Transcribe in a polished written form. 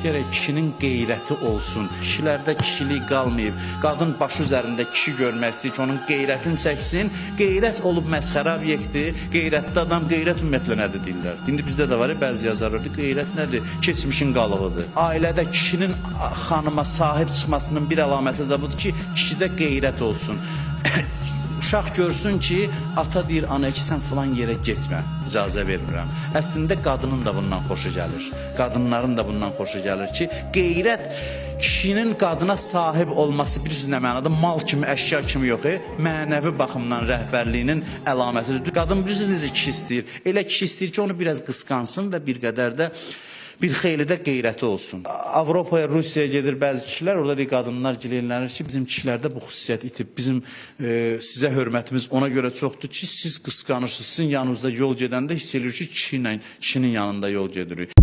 gərək kişinin qeyrəti olsun. Kişilərdə kişilik qalmayıb. Qadın başı üzərində kişi görmək istəyir ki, onun qeyrətini çəksin. Qeyrət olub məsxərə obyekti. Qeyrətli adam, qeyrət ümumiyyətlə nədir deyirlər. İndi bizdə də var ya, bəzi yazarlar, qeyrət nədir? Keçmişin qalığıdır. Ailədə kişinin xanıma sahib çıxmasının bir əlaməti də budur ki, kişidə qeyrət olsun. Uşaq görsün ki, ata deyir anaya ki, sən filan yerə getmə, icazə vermirəm. Əslində qadının da bundan xoşu gəlir. Qadınların da bundan xoşu gəlir ki, qeyrət kişinin qadına sahib olması bir cüzlə mənada mal kimi, əşya kimi yox, mənəvi baxımdan rəhbərliyinin əlamətidir. Qadın bir cüzlə kişi istəyir. Elə kişi istəyir ki, onu biraz qısqansın və bir qədər də bir xeyli də qeyrəti olsun. Avropaya, Rusiyaya gedir bəzi kişilər, orada bir qadınlar gilirlənir ki, bizim kişilərdə bu xüsusiyyət itib, bizim sizə hörmətimiz ona görə çoxdur ki, siz qısqanırsınız, sizin yanınızda yol gedəndə hiss edilir ki, kişinin yanında yol gedirik.